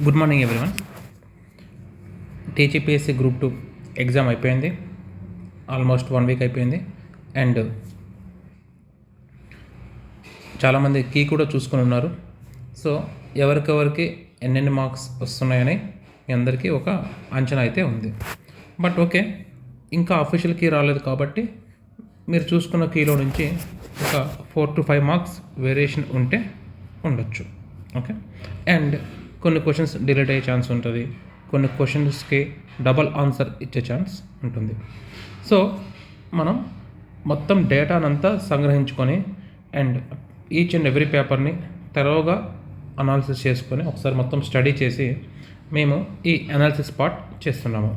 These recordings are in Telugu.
Good morning everyone. TGPSC group 2 exam అయిపోయింది. ఆల్మోస్ట్ 1 వీక్ అయిపోయింది. అండ్ చాలామంది కీ కూడా చూసుకొని ఉన్నారు. సో ఎవరికెవరికి ఎన్నెన్ని మార్క్స్ వస్తున్నాయని మీ అందరికీ ఒక అంచనా అయితే ఉంది. బట్ ఓకే, ఇంకా అఫీషియల్ కీ రాలేదు కాబట్టి మీరు చూసుకున్న కీలో నుంచి ఒక 4 to 5 మార్క్స్ వేరియేషన్ ఉంటే ఉండొచ్చు. ఓకే, అండ్ కొన్ని క్వశ్చన్స్ డిలీట్ అయ్యే ఛాన్స్ ఉంటుంది, కొన్ని క్వశ్చన్స్కి డబల్ ఆన్సర్ ఇచ్చే ఛాన్స్ ఉంటుంది. సో మనం మొత్తం డేటానంతా సంగ్రహించుకొని అండ్ ఈచ్ అండ్ ఎవ్రీ పేపర్ని తెరవగా అనాలిసిస్ చేసుకొని ఒకసారి మొత్తం స్టడీ చేసి మేము ఈ అనాలిసిస్ పార్ట్ చేస్తున్నాము.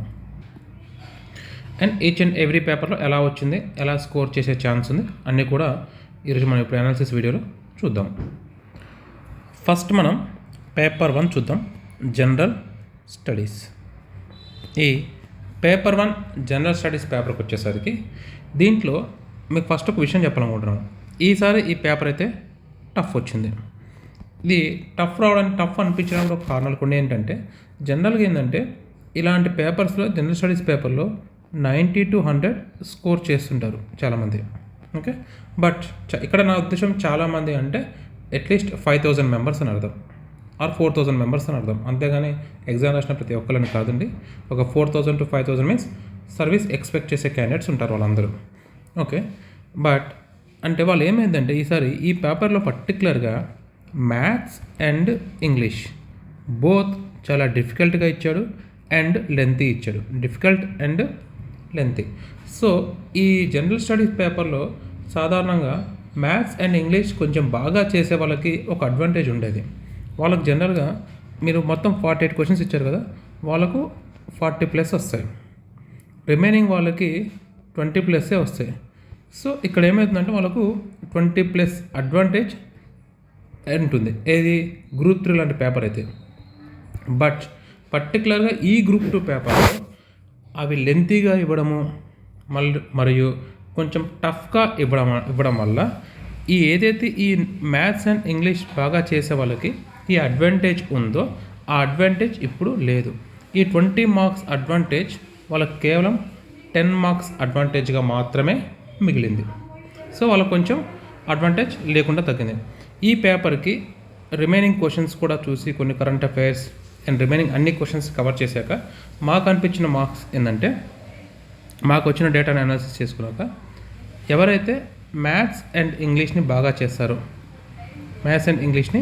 అండ్ ఈచ్ అండ్ ఎవ్రీ పేపర్లో ఎలా వచ్చింది, ఎలా స్కోర్ చేసే ఛాన్స్ ఉంది అన్నీ కూడా ఈరోజు మనం ఇప్పుడు అనాలిసిస్ వీడియోలో చూద్దాం. ఫస్ట్ మనం పేపర్ 1 చూద్దాం, జనరల్ స్టడీస్. ఈ పేపర్ 1 జనరల్ స్టడీస్ పేపర్కి వచ్చేసరికి దీంట్లో మీకు ఫస్ట్ ఒక విషయం చెప్పాలనుకుంటున్నాను. ఈసారి ఈ పేపర్ అయితే టఫ్ వచ్చింది. ఇది టఫ్ రావడానికి టఫ్ అనిపించడానికి ఒక కారణాలు కొన్ని ఏంటంటే, జనరల్గా ఏంటంటే ఇలాంటి పేపర్స్లో జనరల్ స్టడీస్ పేపర్లో 90 to 100 స్కోర్ చేస్తుంటారు చాలామంది. ఓకే, బట్ ఇక్కడ నా ఉద్దేశం చాలామంది అంటే అట్లీస్ట్ 5,000 మెంబర్స్ అని అర్థం, ఆర్ 4,000 మెంబర్స్ అని అర్థం. అంతేగాని ఎగ్జామ్ రాసిన ప్రతి ఒక్కరిని కాదండి. ఒక 4,000 to 5,000 మీన్స్ సర్వీస్ ఎక్స్పెక్ట్ చేసే క్యాండిడేట్స్ ఉంటారు వాళ్ళందరూ. ఓకే, బట్ అంటే వాళ్ళు ఏమైందంటే ఈసారి ఈ పేపర్లో పర్టికులర్గా మ్యాథ్స్ అండ్ ఇంగ్లీష్ బోత్ చాలా డిఫికల్ట్గా ఇచ్చాడు అండ్ లెంతీ ఇచ్చాడు. Difficult and lengthy. సో ఈ జనరల్ స్టడీస్ పేపర్లో సాధారణంగా మ్యాథ్స్ అండ్ ఇంగ్లీష్ కొంచెం బాగా చేసే వాళ్ళకి ఒక అడ్వాంటేజ్ ఉండేది. వాళ్ళకి జనరల్గా మీరు మొత్తం 48 క్వశ్చన్స్ ఇచ్చారు కదా, వాళ్ళకు 40+ వస్తాయి, రిమైనింగ్ వాళ్ళకి 20+ వస్తాయి. సో ఇక్కడ ఏమవుతుందంటే వాళ్ళకు 20+ అడ్వాంటేజ్ ఉంటుంది ఏది గ్రూప్ 3 లాంటి పేపర్ అయితే. బట్ పర్టికులర్గా ఈ గ్రూప్ 2 పేపర్లో అవి లెంతీగా ఇవ్వడము మరియు కొంచెం టఫ్గా ఇవ్వడం వల్ల ఈ ఏదైతే ఈ మ్యాథ్స్ అండ్ ఇంగ్లీష్ బాగా చేసే వాళ్ళకి ఈ అడ్వాంటేజ్ ఉందో ఆ అడ్వాంటేజ్ ఇప్పుడు లేదు. ఈ 20 మార్క్స్ అడ్వాంటేజ్ వాళ్ళకి కేవలం 10 మార్క్స్ అడ్వాంటేజ్గా మాత్రమే మిగిలింది. సో వాళ్ళకు కొంచెం అడ్వాంటేజ్ లేకుండా తగ్గింది. ఈ పేపర్కి రిమైనింగ్ క్వశ్చన్స్ కూడా చూసి కొన్ని కరెంట్ అఫైర్స్ అండ్ రిమైనింగ్ అన్ని క్వశ్చన్స్ కవర్ చేశాక మాకు అనిపించిన మార్క్స్ ఏంటంటే, మాకు వచ్చిన డేటాని అనాలిసిస్ చేసుకున్నాక ఎవరైతే మ్యాథ్స్ అండ్ ఇంగ్లీష్ని బాగా చేస్తారో, మ్యాథ్స్ అండ్ ఇంగ్లీష్ని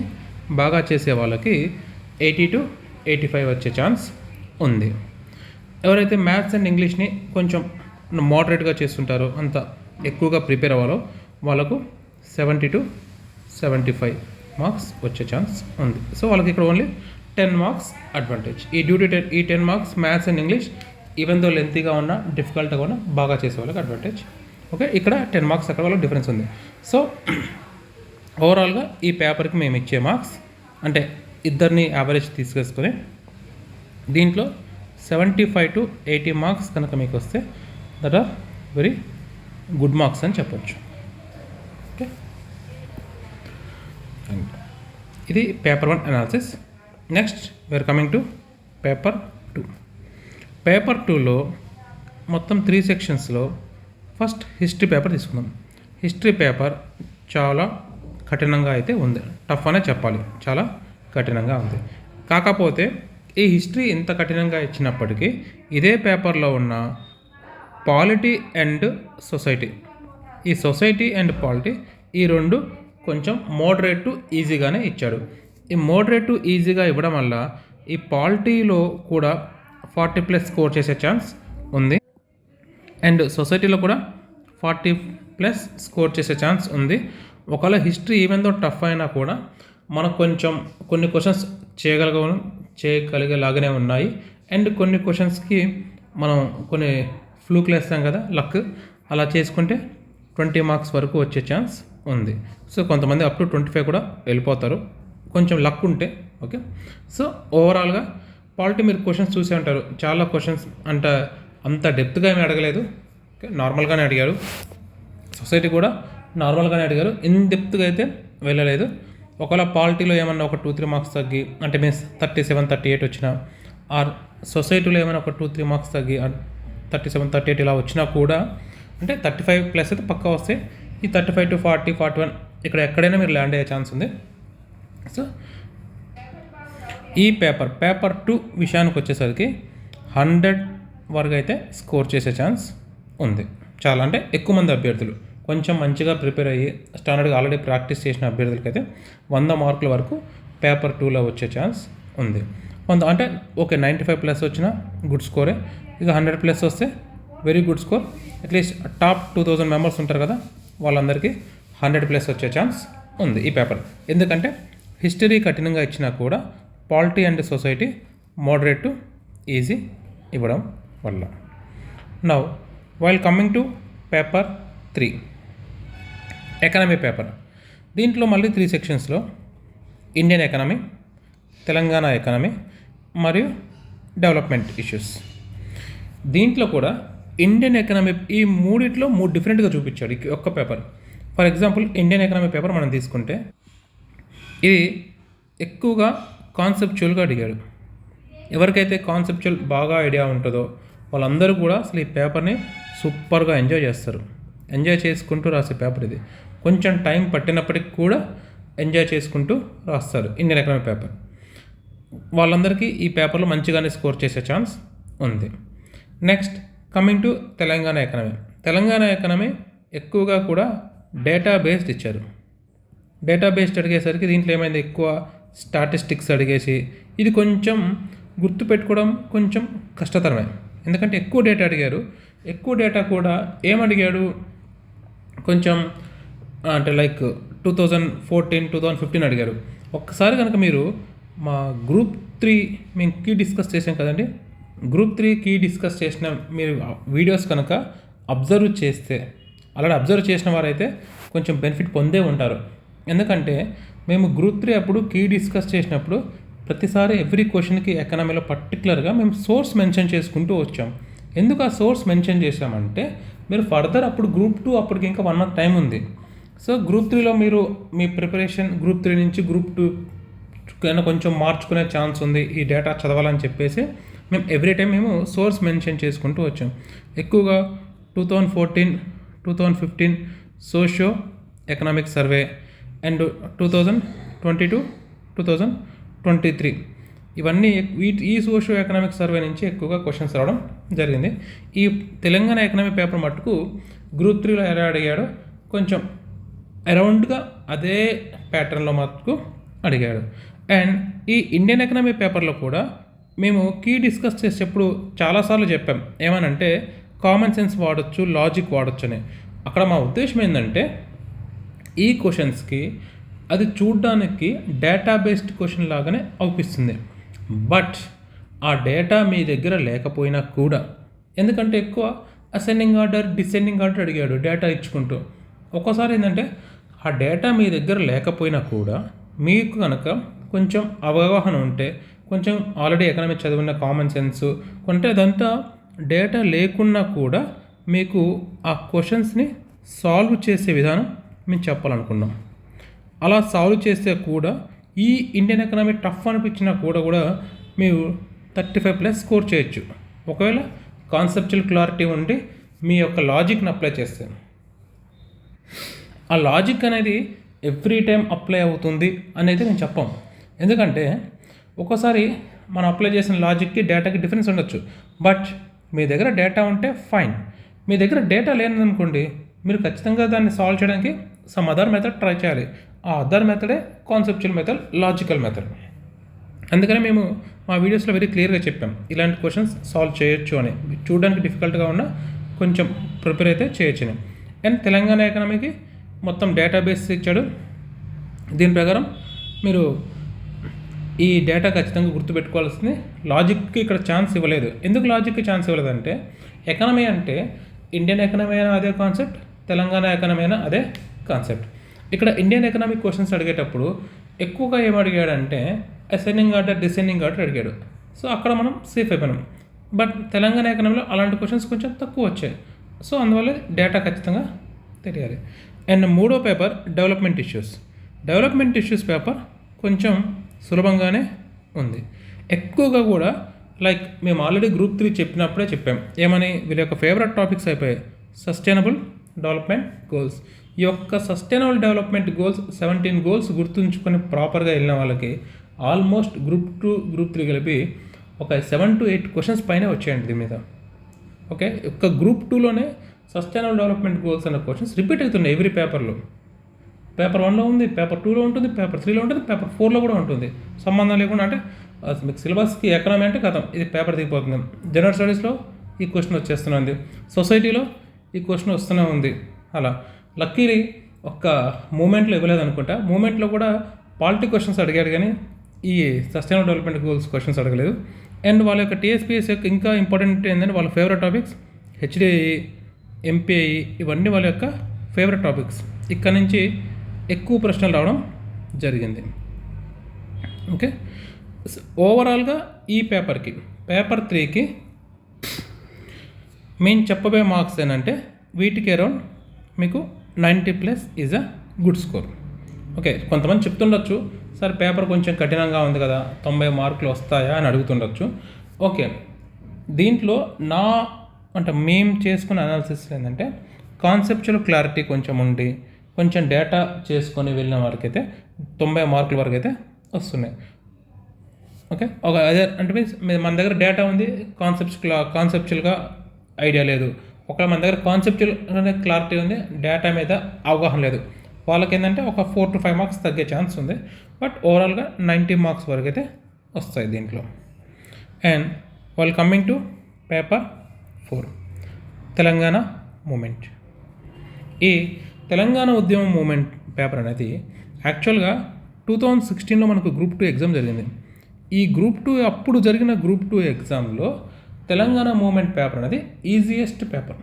బాగా చేసే వాళ్ళకి 80 to 85 వచ్చే ఛాన్స్ ఉంది. ఎవరైతే మ్యాథ్స్ అండ్ ఇంగ్లీష్ని కొంచెం మోడరేట్గా చేస్తుంటారో, అంత ఎక్కువగా ప్రిపేర్ అవ్వాలో వాళ్ళకు 70 to 75 మార్క్స్ వచ్చే ఛాన్స్ ఉంది. సో వాళ్ళకి ఇక్కడ ఓన్లీ 10 మార్క్స్ అడ్వాంటేజ్. ఈ 10 marks maths and English even though లెంతీగా ఉన్నా డిఫికల్ట్గా ఉన్నా బాగా చేసే వాళ్ళకి అడ్వాంటేజ్. ఓకే, ఇక్కడ 10 మార్క్స్ అక్కడ వాళ్ళకి డిఫరెన్స్ ఉంది. సో ఓవరాల్గా ఈ పేపర్కి మేము ఇచ్చే మార్క్స్ అంటే ఇద్దరిని యావరేజ్ తీసుకేసుకొని దీంట్లో 75 to 80 మార్క్స్ కనుక మీకు వస్తే that are very good marks అని చెప్పొచ్చు. ఓకే, ఇది paper 1 analysis. Next we are coming to paper 2. Paper 2లో మొత్తం 3 సెక్షన్స్లో ఫస్ట్ హిస్టరీ పేపర్ తీసుకుందాం. హిస్టరీ పేపర్ చాలా కఠినంగా అయితే ఉంది, టఫ్ అనే చెప్పాలి, చాలా కఠినంగా ఉంది. కాకపోతే ఈ హిస్టరీ ఇంత కఠినంగా ఇచ్చినప్పటికీ ఇదే పేపర్లో ఉన్న పాలిటీ అండ్ సొసైటీ, ఈ సొసైటీ అండ్ పాలిటీ ఈ రెండు కొంచెం మోడరేట్ టు ఈజీగానే ఇచ్చాడు. ఈ మోడరేట్ టు ఈజీగా ఇవ్వడం వల్ల ఈ పాలిటీలో కూడా 40+ స్కోర్ చేసే ఛాన్స్ ఉంది అండ్ సొసైటీలో కూడా 40+ స్కోర్ చేసే ఛాన్స్ ఉంది. ఒకవేళ హిస్టరీ ఈవెన్ దో టఫ్ అయినా కూడా మనకు కొంచెం కొన్ని క్వశ్చన్స్ చేయగలిగేలాగానే ఉన్నాయి అండ్ కొన్ని క్వశ్చన్స్కి మనం కొన్ని ఫ్లూక్లు వేస్తాం కదా, లక్, అలా చేసుకుంటే 20 మార్క్స్ వరకు వచ్చే ఛాన్స్ ఉంది. సో కొంతమంది అప్ టు 25 కూడా వెళ్ళిపోతారు కొంచెం లక్ ఉంటే. ఓకే, సో ఓవరాల్గా పాలిటీ మీరు క్వశ్చన్స్ చూసే ఉంటారు, చాలా క్వశ్చన్స్ అంత డెప్త్గా ఏమీ అడగలేదు, ఓకే, నార్మల్గానే అడిగారు. సొసైటీ కూడా నార్మల్గానే అడిగారు, ఇన్ డెప్త్గా అయితే వెళ్ళలేదు. ఒకవేళ పాలిటీలో ఏమన్నా ఒక 2-3 మార్క్స్ తగ్గి అంటే మీన్స్ 37, 38 వచ్చినా, ఆర్ సొసైటీలో ఏమైనా ఒక 2-3 మార్క్స్ తగ్గి 37, 38 ఇలా వచ్చినా కూడా అంటే 35+ అయితే పక్కా వస్తాయి. ఈ 35 to 40, 41 ఇక్కడ ఎక్కడైనా మీరు ల్యాండ్ అయ్యే ఛాన్స్ ఉంది. సో ఈ పేపర్ 2 విషయానికి వచ్చేసరికి 100 వరకు అయితే స్కోర్ చేసే ఛాన్స్ ఉంది. చాలా అంటే ఎక్కువ మంది అభ్యర్థులు కొంచెం మంచిగా ప్రిపేర్ అయ్యి స్టాండర్డ్గా ఆల్రెడీ ప్రాక్టీస్ చేసిన అభ్యర్థులకైతే 100 మార్కుల వరకు పేపర్ 2లో వచ్చే ఛాన్స్ ఉంది. అంటే ఓకే 95+ వచ్చినా గుడ్ స్కోరే. ఇక 100+ వస్తే very good score. At least top 2000 members ఉంటారు కదా, వాళ్ళందరికీ 100+ వచ్చే ఛాన్స్ ఉంది ఈ పేపర్. ఎందుకంటే హిస్టరీ కఠినంగా ఇచ్చినా కూడా polity and society moderate to easy ఇవ్వడం వల్ల. Now while coming to paper 3 economy paper. దీంట్లో మళ్ళీ 3 సెక్షన్స్లో ఇండియన్ ఎకనమీ, తెలంగాణ ఎకనమీ మరియు డెవలప్మెంట్ ఇష్యూస్. దీంట్లో కూడా ఇండియన్ ఎకనమీ ఈ మూడిట్లో 3 డిఫరెంట్గా చూపించాడు ఈ ఒక్క paper. For example Indian economy paper మనం తీసుకుంటే ఇది ఎక్కువగా కాన్సెప్చువల్గా అడిగాడు. ఎవరికైతే కాన్సెప్చువల్ బాగా ఐడియా ఉంటుందో వాళ్ళందరూ కూడా అసలు ఈ పేపర్ని సూపర్గా ఎంజాయ్ చేస్తారు. ఎంజాయ్ చేసుకుంటూ రాసే పేపర్ ఇది. కొంచెం టైం పట్టినప్పటికి కూడా ఎంజాయ్ చేసుకుంటూ రాస్తారు ఇండియన్ ఎకనమీ పేపర్. వాళ్ళందరికీ ఈ పేపర్లో మంచిగానే స్కోర్ చేసే ఛాన్స్ ఉంది. Next coming to Telangana economy. Telangana economy ఎక్కువగా కూడా డేటా బేస్డ్ ఇచ్చారు. డేటా బేస్డ్ అడిగేసరికి దీంట్లో ఏమైంది, ఎక్కువ స్టాటిస్టిక్స్ అడిగేసి ఇది కొంచెం గుర్తుపెట్టుకోవడం కొంచెం కష్టతరమే. ఎందుకంటే ఎక్కువ డేటా అడిగారు. ఎక్కువ డేటా కూడా ఏమడిగాడు, కొంచెం అంటే లైక్ 2014, 2015 అడిగారు. ఒక్కసారి కనుక మీరు మా గ్రూప్ 3 మేము కీ డిస్కస్ చేసాం కదండి, గ్రూప్ 3 కీ డిస్కస్ చేసిన మీరు వీడియోస్ కనుక అబ్జర్వ్ చేస్తే, అలాగే అబ్జర్వ్ చేసిన వారైతే కొంచెం బెనిఫిట్ పొందే ఉంటారు. ఎందుకంటే మేము గ్రూప్ 3 అప్పుడు కీ డిస్కస్ చేసినప్పుడు ప్రతిసారి ఎవ్రీ క్వశ్చన్కి ఎకనామీలో పర్టికులర్గా మేము సోర్స్ మెన్షన్ చేసుకుంటూ వచ్చాం. ఎందుకు ఆ సోర్స్ మెన్షన్ చేసామంటే మీరు ఫర్దర్ అప్పుడు గ్రూప్ 2 అప్పటికి ఇంకా 1 month టైం ఉంది. సో గ్రూప్ 3లో మీరు మీ ప్రిపరేషన్ గ్రూప్ 3 నుంచి గ్రూప్ 2 కన్నా కొంచెం మార్చుకునే ఛాన్స్ ఉంది ఈ డేటా చదవాలని చెప్పేసి మేము ఎవ్రీ టైం మేము సోర్స్ మెన్షన్ చేసుకుంటూ వచ్చాం. ఎక్కువగా 2014, 2015 సోషియో ఎకనామిక్ సర్వే అండ్ 2022, 2023 ఇవన్నీ ఈ సోషియో ఎకనామిక్ సర్వే నుంచి ఎక్కువగా క్వశ్చన్స్ రావడం జరిగింది. ఈ తెలంగాణ ఎకనామీ పేపర్ మట్టుకు గ్రూప్ 3లో ఎలా అడిగాడో కొంచెం అరౌండ్గా అదే ప్యాటర్న్లో మట్టుకు అడిగాడు. అండ్ ఈ ఇండియన్ ఎకనామీ పేపర్లో కూడా మేము కీ డిస్కస్ చేసేటప్పుడు చాలాసార్లు చెప్పాం ఏమనంటే కామన్ సెన్స్ వాడచ్చు, లాజిక్ వాడచ్చు అని. అక్కడ మా ఉద్దేశం ఏంటంటే ఈ క్వశ్చన్స్కి అది చూడ్డానికి డేటా బేస్డ్ క్వశ్చన్ లాగానే అవుపిస్తుంది. బట్ ఆ డేటా మీ దగ్గర లేకపోయినా కూడా, ఎందుకంటే ఎక్కువ అసెండింగ్ ఆర్డర్, డిసెండింగ్ ఆర్డర్ అడిగాడు డేటా ఇచ్చుకుంటూ. ఒక్కోసారి ఏంటంటే ఆ డేటా మీ దగ్గర లేకపోయినా కూడా మీకు కనుక కొంచెం అవగాహన ఉంటే, కొంచెం ఆల్రెడీ ఎకనామిక్ చదివిన కామన్ సెన్స్ కొంటే అదంతా డేటా లేకున్నా కూడా మీకు ఆ క్వశ్చన్స్ని సాల్వ్ చేసే విధానం మేము చెప్పాలనుకున్నాం. అలా సాల్వ్ చేస్తే కూడా ఈ ఇండియన్ ఎకనామీ టఫ్ అనిపించినా కూడా మీరు 35+ స్కోర్ చేయొచ్చు. ఒకవేళ కాన్సెప్చువల్ క్లారిటీ ఉండి మీ యొక్క లాజిక్ని అప్లై చేస్తే. ఆ లాజిక్ అనేది ఎవ్రీ టైం అప్లై అవుతుంది అనేది నేను చెప్పాం. ఎందుకంటే ఒక్కోసారి మనం అప్లై చేసిన లాజిక్కి డేటాకి డిఫరెన్స్ ఉండొచ్చు. బట్ మీ దగ్గర డేటా ఉంటే ఫైన్. మీ దగ్గర డేటా లేదనుకోండి, మీరు ఖచ్చితంగా దాన్ని సాల్వ్ చేయడానికి సమ్ అదర్ మెథడ్ ట్రై చేయాలి. ఆ అదర్ మెథడే కాన్సెప్చువల్ మెథడ్, లాజికల్ మెథడ్. అందుకని మేము మా వీడియోస్లో వెరీ క్లియర్గా చెప్పాం ఇలాంటి క్వశ్చన్స్ సాల్వ్ చేయొచ్చు అని. చూడడానికి డిఫికల్ట్గా ఉన్న కొంచెం ప్రిపేర్ అయితే చేయొచ్చు అని. అండ్ తెలంగాణ ఎకనామీకి మొత్తం డేటాబేస్ ఇచ్చాడు. దీని ప్రకారం మీరు ఈ డేటా ఖచ్చితంగా గుర్తుపెట్టుకోవాల్సింది. లాజిక్కి ఇక్కడ ఛాన్స్ ఇవ్వలేదు. ఎందుకు లాజిక్కి ఛాన్స్ ఇవ్వలేదంటే, ఎకనమీ అంటే ఇండియన్ ఎకనమీ అయినా అదే కాన్సెప్ట్, తెలంగాణ ఎకనమీ అయినా అదే కాన్సెప్ట్. ఇక్కడ ఇండియన్ ఎకనామిక్ క్వశ్చన్స్ అడిగేటప్పుడు ఎక్కువగా ఏమడిగాడంటే అసెండింగ్ ఆర్డర్, డిసెండింగ్ ఆర్డర్ అడిగాడు. సో అక్కడ మనం సేఫ్ అయిపోయినాం. బట్ తెలంగాణ ఎకనామీలో అలాంటి క్వశ్చన్స్ కొంచెం తక్కువ వచ్చాయి. సో అందువల్ల డేటా ఖచ్చితంగా తెలియాలి. అండ్ మూడో paper development issues. Development issues paper కొంచెం సులభంగానే ఉంది. ఎక్కువగా కూడా లైక్ మేము ఆల్రెడీ గ్రూప్ 3 చెప్పినప్పుడే చెప్పాం ఏమని, వీళ్ళ యొక్క ఫేవరెట్ టాపిక్స్ అయిపోయాయి. Sustainable development goals. ఈ యొక్క సస్టైనబుల్ డెవలప్మెంట్ గోల్స్ 17 గోల్స్ గుర్తుంచుకొని ప్రాపర్గా వెళ్ళిన వాళ్ళకి ఆల్మోస్ట్ గ్రూప్ 2 గ్రూప్ 3 కలిపి ఒక 7 to 8 క్వశ్చన్స్ పైన వచ్చాయండి దీని మీద. ఓకే, ఒక్క గ్రూప్ 2లోనే సస్టైనబుల్ డెవలప్మెంట్ గోల్స్ అనే క్వశ్చన్స్ రిపీట్ అవుతున్నాయి ఎవ్రీ పేపర్లో. పేపర్ 1లో ఉంది, పేపర్ 2లో ఉంటుంది, పేపర్ 3లో ఉంటుంది, పేపర్ 4లో కూడా ఉంటుంది. సంబంధం లేకుండా అంటే మీకు సిలబస్కి ఎకనామీ అంటే కథం ఇది పేపర్ దిగిపోతుంది. జనరల్ స్టడీస్లో ఈ క్వశ్చన్ వచ్చేస్తున్నది, సొసైటీలో ఈ క్వశ్చన్ వస్తూనే ఉంది. అలా లక్కీలీ ఒక్క మూమెంట్లో ఇవ్వలేదు అనుకుంటా. మూమెంట్లో కూడా పాలిటీ క్వశ్చన్స్ అడిగాడు కానీ ఈ సస్టైనబుల్ డెవలప్మెంట్ గోల్స్ క్వశ్చన్స్ అడగలేదు. అండ్ వాళ్ళ యొక్క టీఎస్పీఎస్ యొక్క ఇంకా ఇంపార్టెంట్ ఏంటంటే వాళ్ళ ఫేవరెట్ టాపిక్స్ హెచ్డిఐ, ఎంపీఐ ఇవన్నీ వాళ్ళ యొక్క ఫేవరెట్ టాపిక్స్. ఇక్కడ నుంచి ఎక్కువ ప్రశ్నలు రావడం జరిగింది. ఓకే, ఓవరాల్గా ఈ పేపర్కి పేపర్ 3కి మేము చెప్పబోయే మార్క్స్ ఏంటంటే వీటికి అరౌండ్ మీకు 90+ is a good score. Okay, కొంతమంది చెప్తుండొచ్చు సార్ పేపర్ కొంచెం కఠినంగా ఉంది కదా 90 మార్కులు వస్తాయా అని అడుగుతుండొచ్చు. ఓకే, దీంట్లో మేము చేసుకున్న అనాలిసిస్ ఏంటంటే కాన్సెప్చువల్ క్లారిటీ కొంచెం ఉండి కొంచెం డేటా చేసుకొని వెళ్ళిన వారికైతే 90 మార్కుల వరకు అయితే వస్తున్నాయి. ఓకే, ఒక అదే అంటే మీన్స్ మన దగ్గర డేటా ఉంది, కాన్సెప్చువల్గా ఐడియా లేదు. ఒకవేళ మన దగ్గర కాన్సెప్చువల్ క్లారిటీ ఉంది, డేటా మీద అవగాహన లేదు, వాళ్ళకి ఏంటంటే ఒక 4 to 5 మార్క్స్ తగ్గే ఛాన్స్ ఉంది. బట్ ఓవరాల్గా 90 మార్క్స్ వరకు అయితే వస్తాయి దీంట్లో. అండ్ వాళ్ళు coming to paper 4 Telangana movement. ఈ తెలంగాణ ఉద్యమం మూమెంట్ పేపర్ అనేది యాక్చువల్గా 2016లో మనకు గ్రూప్ 2 ఎగ్జామ్ జరిగింది. ఈ గ్రూప్ 2 అప్పుడు జరిగిన గ్రూప్ 2 ఎగ్జామ్లో తెలంగాణ మూమెంట్ పేపర్ అనేది ఈజియెస్ట్ పేపర్.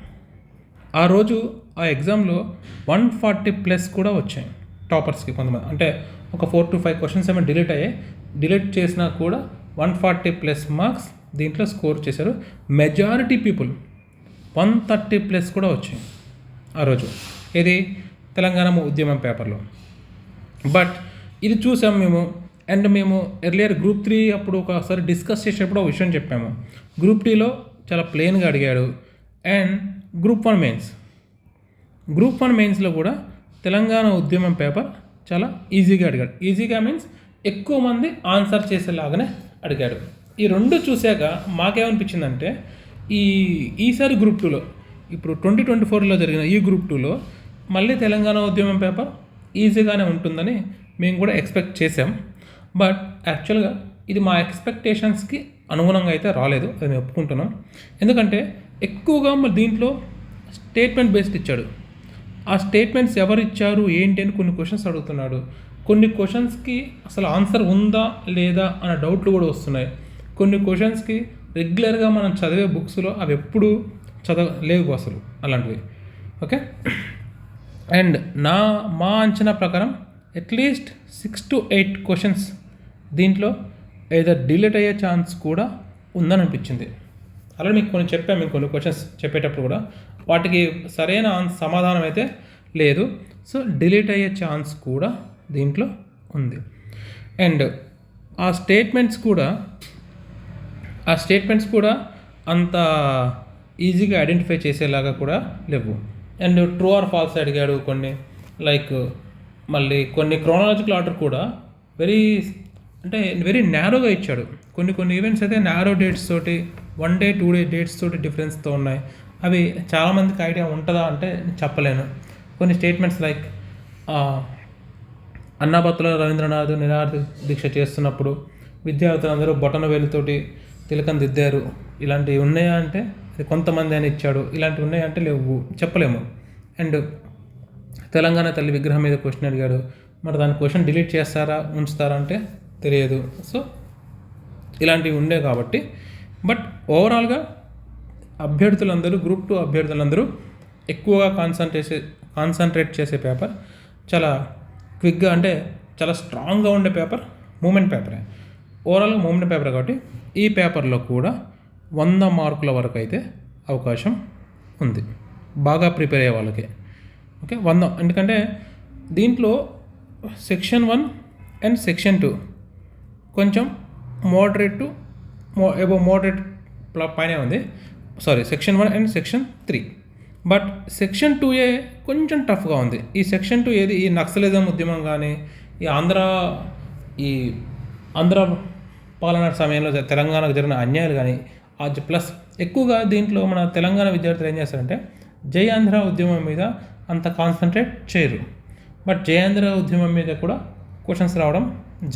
ఆ రోజు ఆ ఎగ్జామ్లో 140+ కూడా వచ్చాయి టాపర్స్కి. కొంతమంది అంటే ఒక 4 to 5 క్వశ్చన్స్ ఏమైనా డిలీట్ అయ్యాయి, డిలీట్ చేసినా కూడా 140+ మార్క్స్ దీంట్లో స్కోర్ చేశారు. మెజారిటీ పీపుల్ 130+ కూడా వచ్చాయి ఆ రోజు ఇది తెలంగాణ ఉద్యమం పేపర్లో. బట్ ఇది చూసాం మేము. అండ్ మేము ఎర్లియర్ గ్రూప్ 3 అప్పుడు ఒకసారి డిస్కస్ చేసేటప్పుడు ఒక విషయం చెప్పాము. గ్రూప్ 3లో చాలా ప్లెయిన్గా అడిగాడు. అండ్ గ్రూప్ 1 మెయిన్స్లో కూడా తెలంగాణ ఉద్యమం పేపర్ చాలా ఈజీగా అడిగాడు. ఈజీగా మీన్స్ ఎక్కువ మంది ఆన్సర్ చేసేలాగానే అడిగాడు. ఈ రెండు చూశాక మాకేమనిపించిందంటే ఈసారి గ్రూప్ 2లో ఇప్పుడు 2024లో జరిగిన ఈ గ్రూప్ 2లో మళ్ళీ తెలంగాణ ఉద్యమం పేపర్ ఈజీగానే ఉంటుందని మేము కూడా ఎక్స్పెక్ట్ చేసాం. బట్ యాక్చువల్గా ఇది మా ఎక్స్పెక్టేషన్స్కి అనుగుణంగా అయితే రాలేదు, అది మేము ఒప్పుకుంటున్నాం. ఎందుకంటే ఎక్కువగా దీంట్లో స్టేట్మెంట్ బేస్డ్ ఇచ్చాడు. ఆ స్టేట్మెంట్స్ ఎవరు ఇచ్చారు ఏంటి అని కొన్ని క్వశ్చన్స్ అడుగుతున్నాడు. కొన్ని క్వశ్చన్స్కి అసలు ఆన్సర్ ఉందా లేదా అనే డౌట్లు కూడా వస్తున్నాయి. కొన్ని క్వశ్చన్స్కి రెగ్యులర్గా మనం చదివే బుక్స్లో అవి ఎప్పుడు లేవు అసలు అలాంటివి. ఓకే, అండ్ మా అంచనా ప్రకారం అట్లీస్ట్ 6 to 8 క్వశ్చన్స్ దీంట్లో ఏదో డిలీట్ అయ్యే ఛాన్స్ కూడా ఉందని అనిపించింది. అలా మీకు కొన్ని చెప్పాము, మీకు కొన్ని క్వశ్చన్స్ చెప్పేటప్పుడు కూడా వాటికి సరైన సమాధానం అయితే లేదు. సో డిలీట్ అయ్యే ఛాన్స్ కూడా దీంట్లో ఉంది. అండ్ ఆ స్టేట్మెంట్స్ కూడా అంత ఈజీగా ఐడెంటిఫై చేసేలాగా కూడా లేవు. అండ్ ట్రూ ఆర్ ఫాల్స్ అడిగాడు కొన్ని, లైక్ మళ్ళీ కొన్ని క్రోనాలజికల్ ఆర్డర్ కూడా వెరీ నేరోగా ఇచ్చాడు. కొన్ని ఈవెంట్స్ అయితే నేరో డేట్స్ తోటి 1 day 2 day డేట్స్ తోటి డిఫరెన్స్తో ఉన్నాయి. అవి చాలామందికి ఐడియా ఉంటుందా అంటే చెప్పలేను. కొన్ని స్టేట్మెంట్స్ లైక్ అన్నాపత్తుల రవీంద్రనాథ్ నిరాహార దీక్ష చేస్తున్నప్పుడు విద్యార్థులందరూ బొటన వేలుతోటి తిలకం దిద్దారు, ఇలాంటివి ఉన్నాయా అంటే అది కొంతమంది అని ఇచ్చాడు. ఇలాంటివి ఉన్నాయంటే లేవు, చెప్పలేము. అండ్ తెలంగాణ తల్లి విగ్రహం మీద క్వశ్చన్ అడిగాడు, మరి దాని క్వశ్చన్ డిలీట్ చేస్తారా ఉంచుతారా అంటే తెలియదు. సో ఇలాంటివి ఉండే కాబట్టి బట్ ఓవరాల్గా అభ్యర్థులందరూ గ్రూప్ 2 అభ్యర్థులందరూ ఎక్కువగా కాన్సన్ట్రేట్ చేసే పేపర్ చాలా క్విక్గా అంటే చాలా స్ట్రాంగ్గా ఉండే పేపర్ మూమెంట్ పేపరే. ఓవరాల్గా మూమెంట్ పేపర్ కాబట్టి ఈ పేపర్లో కూడా 100 మార్కుల వరకు అయితే అవకాశం ఉంది బాగా ప్రిపేర్ అయ్యే వాళ్ళకి. ఓకే, 100 ఎందుకంటే దీంట్లో సెక్షన్ 1 అండ్ సెక్షన్ 2 కొంచెం మోడరేట్ టు మోడరేట్ పైనే ఉంది. Section 1 and section 3. But section 2A కొంచెం టఫ్గా ఉంది. ఈ సెక్షన్ 2 ఏది, ఈ నక్సలిజం ఉద్యమం కానీ, ఈ ఆంధ్ర పాలన సమయంలో తెలంగాణకు జరిగిన అన్యాయాలు కానీ, ప్లస్ ఎక్కువగా దీంట్లో మన తెలంగాణ విద్యార్థులు ఏం చేస్తారంటే జై ఆంధ్ర ఉద్యమం మీద అంత కాన్సన్ట్రేట్ చేయరు. బట్ జై ఆంధ్ర ఉద్యమం మీద కూడా క్వశ్చన్స్ రావడం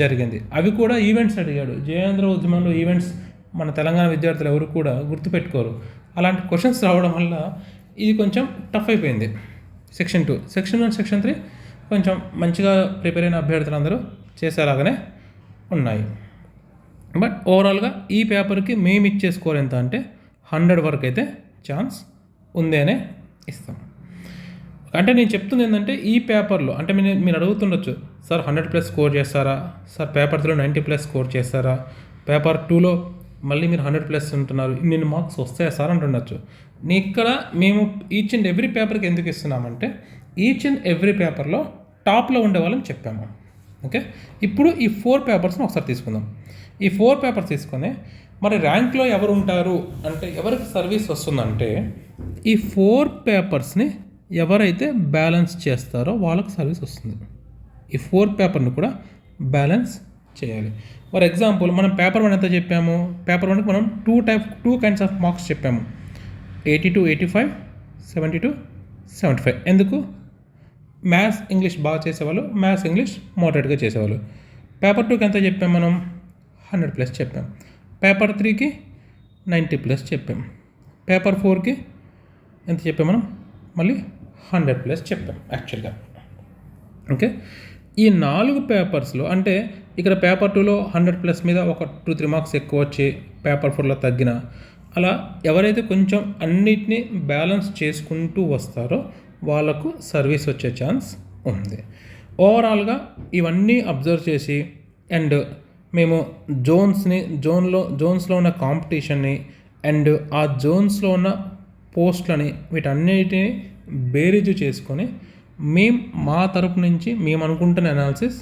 జరిగింది. అవి కూడా ఈవెంట్స్ అడిగాడు. జై ఆంధ్ర ఉద్యమంలో ఈవెంట్స్ మన తెలంగాణ విద్యార్థులు ఎవరు కూడా గుర్తుపెట్టుకోరు. అలాంటి క్వశ్చన్స్ రావడం వల్ల ఇది కొంచెం టఫ్ అయిపోయింది. సెక్షన్ 2, సెక్షన్ 1, సెక్షన్ 3 కొంచెం మంచిగా ప్రిపేర్ అయిన అభ్యర్థులు అందరూ చేసేలాగానే ఉన్నాయి. బట్ ఓవరాల్గా ఈ పేపర్కి మేము ఇచ్చే స్కోర్ ఎంత అంటే 100 వరకు అయితే ఛాన్స్ ఉంది అనే ఇస్తాం. అంటే నేను చెప్తుంది ఏంటంటే ఈ పేపర్లో అంటే మీరు అడుగుతుండొచ్చు, సార్ 100+ స్కోర్ చేస్తారా, సార్ పేపర్ 3లో 90+ స్కోర్ చేస్తారా, పేపర్ 2లో మళ్ళీ మీరు 100+ ఉంటున్నారు, ఇన్ని మార్క్స్ వస్తాయా సార్ అంటుండొచ్చు. ఇక్కడ మేము ఈచ్ అండ్ ఎవ్రీ పేపర్కి ఎందుకు ఇస్తున్నామంటే ఈచ్ అండ్ ఎవ్రీ పేపర్లో టాప్లో ఉండే వాళ్ళని చెప్పాము. ఓకే, ఇప్పుడు ఈ 4 పేపర్స్ని ఒకసారి తీసుకుందాం. ఈ 4 పేపర్స్ తీసుకొని మరి ర్యాంక్లో ఎవరు ఉంటారు అంటే ఎవరికి సర్వీస్ వస్తుందంటే ఈ 4 పేపర్స్ని ఎవరైతే బ్యాలెన్స్ చేస్తారో వాళ్ళకి సర్వీస్ వస్తుంది. ఈ 4 పేపర్ని కూడా బ్యాలెన్స్ చేయాలి. ఫర్ ఎగ్జాంపుల్ మనం పేపర్ 1 ఎంత చెప్పాము, పేపర్ 1కి మనం 2 కైండ్స్ ఆఫ్ మార్క్స్ చెప్పాము, 80 to 85, 70 to 75. ఎందుకు? మ్యాథ్స్ ఇంగ్లీష్ బాగా చేసేవాళ్ళు, మ్యాథ్స్ ఇంగ్లీష్ మోడరేట్గా చేసేవాళ్ళు. పేపర్ 2కి ఎంత చెప్పాం మనం, 100+ చెప్పాం. పేపర్ 3కి 90+ చెప్పాం. పేపర్ 4కి ఎంత చెప్పాం మనం, మళ్ళీ 100+ చెప్పాం యాక్చువల్గా. ఓకే, ఈ 4 పేపర్స్లో అంటే ఇక్కడ పేపర్ 2లో 100+ మీద ఒక 2-3 మార్క్స్ ఎక్కువ వచ్చి పేపర్ 4లో తగ్గిన, అలా ఎవరైతే కొంచెం అన్నిటినీ బ్యాలెన్స్ చేసుకుంటూ వస్తారో వాళ్ళకు సర్వీస్ వచ్చే ఛాన్స్ ఉంది. ఓవరాల్గా ఇవన్నీ అబ్జర్వ్ చేసి అండ్ మేము జోన్స్లో ఉన్న కాంపిటీషన్ని అండ్ ఆ జోన్స్లో ఉన్న పోస్ట్లని వీటన్నిటిని బేరీజు చేసుకొని మేము మా తరపు నుంచి మేము అనుకుంటున్న అనాలిసిస్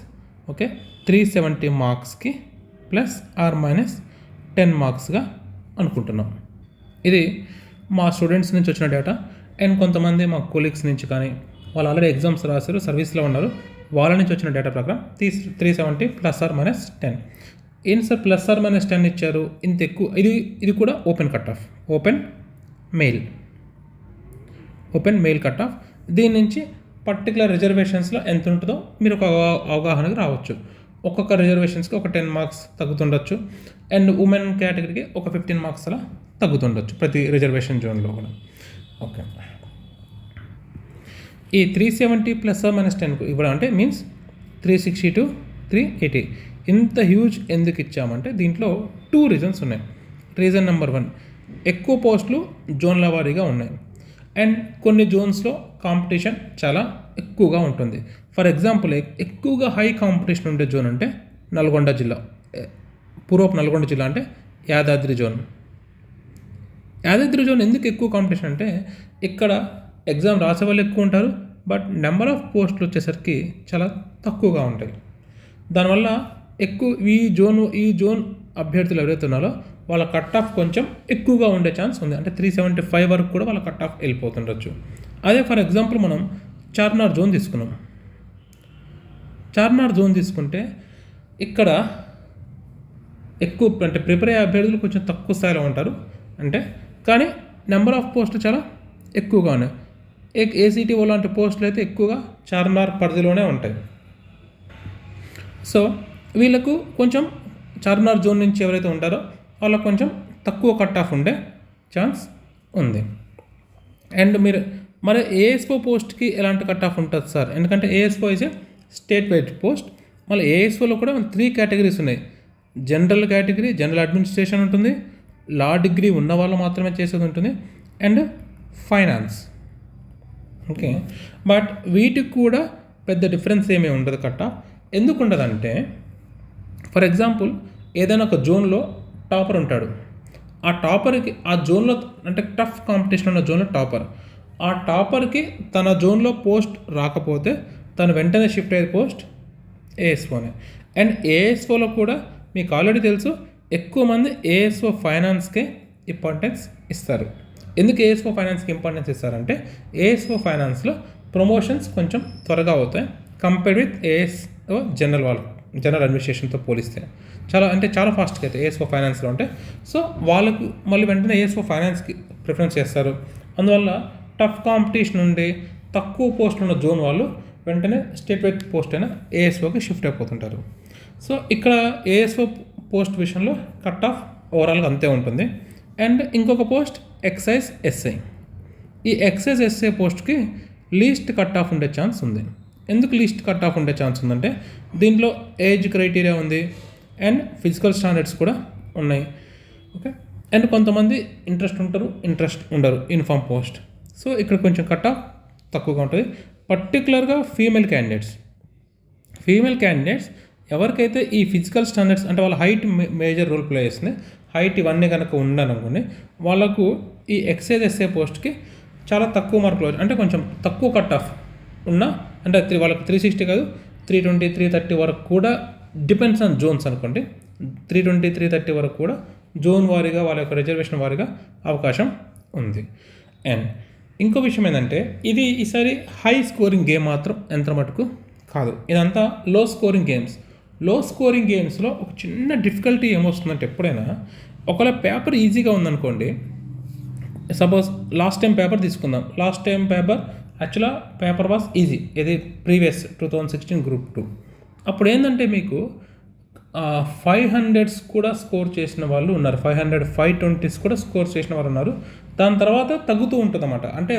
ఓకే 370 మార్క్స్కి +or-10 మార్క్స్గా అనుకుంటున్నాం. ఇది మా స్టూడెంట్స్ నుంచి వచ్చిన డేటా అండ్ కొంతమంది మా కొలీగ్స్ నుంచి కానీ వాళ్ళు ఆల్రెడీ ఎగ్జామ్స్ రాశారు, సర్వీస్లో ఉన్నారు, వాళ్ళ నుంచి వచ్చిన డేటా ప్రకారం 370 +or-10. ఏంటి సార్ +or-10 ఇచ్చారు ఇంత ఎక్కువ? ఇది కూడా open cut off, open mail cut off. దీని నుంచి పర్టికులర్ రిజర్వేషన్స్లో ఎంత ఉంటుందో మీరు ఒక అవగాహనకి రావచ్చు. ఒక్కొక్క రిజర్వేషన్స్కి ఒక 10 మార్క్స్ తగ్గుతుండొచ్చు అండ్ ఉమెన్ కేటగిరీకి ఒక 15 మార్క్స్ అలా తగ్గుతుండొచ్చు ప్రతి రిజర్వేషన్ జోన్లో కూడా. ఓకే, ఈ 370 +or-10 ఇవ్వడం అంటే మీన్స్ 360 to 380 ఇంత హ్యూజ్ ఎందుకు ఇచ్చామంటే దీంట్లో 2 రీజన్స్ ఉన్నాయి. రీజన్ నెంబర్ 1, ఎక్కువ పోస్టులు జోన్ల వారీగా ఉన్నాయి అండ్ కొన్ని జోన్స్లో కాంపిటీషన్ చాలా ఎక్కువగా ఉంటుంది. ఫర్ ఎగ్జాంపుల్ ఎక్కువగా హై కాంపిటీషన్ ఉండే జోన్ అంటే నల్గొండ జిల్లా, పూర్వపు నల్గొండ జిల్లా అంటే యాదాద్రి జోన్. యాదాద్రి జోన్ ఎందుకు ఎక్కువ కాంపిటీషన్ అంటే ఇక్కడ ఎగ్జామ్ రాసే వాళ్ళు ఎక్కువ ఉంటారు, బట్ నెంబర్ ఆఫ్ పోస్టులు వచ్చేసరికి చాలా తక్కువగా ఉంటాయి. దానివల్ల ఎక్కువ ఈ జోన్ అభ్యర్థులు ఎవరైతే ఉన్నారో వాళ్ళ కట్ ఆఫ్ కొంచెం ఎక్కువగా ఉండే ఛాన్స్ ఉంది. అంటే 375 వరకు కూడా వాళ్ళ కట్ ఆఫ్ వెళ్ళిపోతుండొచ్చు. అదే ఫర్ ఎగ్జాంపుల్ మనం చార్మినార్ జోన్ తీసుకున్నాం. చార్మినార్ జోన్ తీసుకుంటే ఇక్కడ ఎక్కువ అంటే ప్రిపేర్ అయ్యే అభ్యర్థులు కొంచెం తక్కువ స్థాయిలో ఉంటారు అంటే, కానీ నెంబర్ ఆఫ్ పోస్టులు చాలా ఎక్కువగా ఉన్నాయి. ఏసీటీఓ లాంటి పోస్టులు అయితే ఎక్కువగా చార్మినార్ పరిధిలోనే ఉంటాయి. సో వీళ్ళకు కొంచెం చార్మినార్ జోన్ నుంచి ఎవరైతే ఉంటారో వాళ్ళకు కొంచెం తక్కువ కట్ ఆఫ్ ఉండే ఛాన్స్ ఉంది. అండ్ మరి ఏఎస్ఓ పోస్ట్కి ఎలాంటి కట్ ఆఫ్ ఉంటుంది సార్? ఎందుకంటే ASO is a state wide post. మళ్ళీ ఏఎస్ఓలో కూడా 3 కేటగిరీస్ ఉన్నాయి. జనరల్ కేటగిరీ, జనరల్ అడ్మినిస్ట్రేషన్ ఉంటుంది, లా డిగ్రీ ఉన్న వాళ్ళు మాత్రమే చేసేది ఉంటుంది, అండ్ ఫైనాన్స్. ఓకే, బట్ వీటికి కూడా పెద్ద డిఫరెన్స్ ఏమీ ఉండదు కట్ ఆఫ్. ఎందుకు ఉండదంటే ఫర్ ఎగ్జాంపుల్ ఏదైనా ఒక జోన్లో టాపర్ ఉంటాడు, ఆ టాపర్కి ఆ జోన్లో అంటే టఫ్ కాంపిటీషన్ ఉన్న జోన్లో టాపర్, ఆ టాపర్కి తన జోన్లో పోస్ట్ రాకపోతే తను వెంటనే షిఫ్ట్ అయ్యే పోస్ట్ ఏఎస్ఓనే. అండ్ ఏఎస్ఓలో కూడా మీకు ఆల్రెడీ తెలుసు, ఎక్కువ మంది ఏఎస్ఓ ఫైనాన్స్కే ఇంపార్టెన్స్ ఇస్తారు. ఎందుకు ఏఎస్ఓ ఫైనాన్స్కి ఇంపార్టెన్స్ ఇస్తారంటే ఏఎస్ఓ ఫైనాన్స్లో ప్రమోషన్స్ కొంచెం త్వరగా అవుతాయి కంపేర్ విత్ ఏఎస్ఓ జనరల్ అడ్మినిస్ట్రేషన్తో పోలిస్తే. చాలా ఫాస్ట్గా అయితే ఏఎస్ఓ ఫైనాన్స్లో ఉంటాయి. సో వాళ్ళకు మళ్ళీ వెంటనే ఏఎస్ఓ ఫైనాన్స్కి ప్రిఫరెన్స్ చేస్తారు. అందువల్ల టఫ్ కాంపిటీషన్ నుండి తక్కువ పోస్టులు ఉన్న జోన్ వాళ్ళు వెంటనే స్టేట్ వైడ్ పోస్ట్ అయినా ఏఎస్ఓకి షిఫ్ట్ అయిపోతుంటారు. సో ఇక్కడ ఏఎస్ఓ పోస్ట్ విషయంలో కట్ ఆఫ్ ఓవరాల్గా అంతే ఉంటుంది. అండ్ ఇంకొక పోస్ట్ ఎక్సైజ్ ఎస్ఐ. ఈ ఎక్సైజ్ ఎస్ఐ పోస్ట్కి లీస్ట్ కట్ ఆఫ్ ఉండే ఛాన్స్ ఉంది. ఎందుకు లీస్ట్ కట్ ఆఫ్ ఉండే ఛాన్స్ ఉందంటే దీంట్లో ఏజ్ క్రైటీరియా ఉంది అండ్ ఫిజికల్ స్టాండర్డ్స్ కూడా ఉన్నాయి. ఓకే. అండ్ కొంతమంది ఇంట్రెస్ట్ ఉండరు ఇన్ఫామ్ పోస్ట్. సో ఇక్కడ కొంచెం కట్ ఆఫ్ తక్కువగా ఉంటుంది. పర్టికులర్గా ఫీమేల్ క్యాండిడేట్స్ ఎవరికైతే ఈ ఫిజికల్ స్టాండర్డ్స్ అంటే వాళ్ళ హైట్ మేజర్ రోల్ ప్లే చేస్తుంది, హైట్ ఇవన్నీ కనుక ఉండాలనుకోండి వాళ్ళకు ఈ ఎక్సైజ్ ఎస్ఏ పోస్ట్కి చాలా తక్కువ మార్కులు, అంటే కొంచెం తక్కువ కట్ ఆఫ్ ఉన్న, అంటే వాళ్ళకి 360 కాదు 320 330 వరకు కూడా డిపెండ్స్ ఆన్ జోన్స్ అనుకోండి. 320 330 వరకు కూడా జోన్ వారీగా వాళ్ళ యొక్క రిజర్వేషన్ వారీగా అవకాశం ఉంది. అండ్ ఇంకో విషయం ఏంటంటే ఇది ఈసారి హై స్కోరింగ్ గేమ్ మాత్రం ఎంత మటుకు కాదు, ఇదంతా లో స్కోరింగ్ గేమ్స్లో ఒక చిన్న డిఫికల్టీ ఏమొస్తుందంటే ఎప్పుడైనా ఒకవేళ పేపర్ ఈజీగా ఉందనుకోండి, సపోజ్ లాస్ట్ టైం పేపర్ తీసుకుందాం. లాస్ట్ టైం యాక్చువల్గా పేపర్ వాస్ ఈజీ, ఇది ప్రీవియస్ 2016 Group 2. అప్పుడు ఏంటంటే మీకు 500s కూడా స్కోర్ చేసిన వాళ్ళు ఉన్నారు, 500 520s కూడా స్కోర్ చేసిన వాళ్ళు ఉన్నారు. దాని తర్వాత తగ్గుతూ ఉంటుంది అన్నమాట. అంటే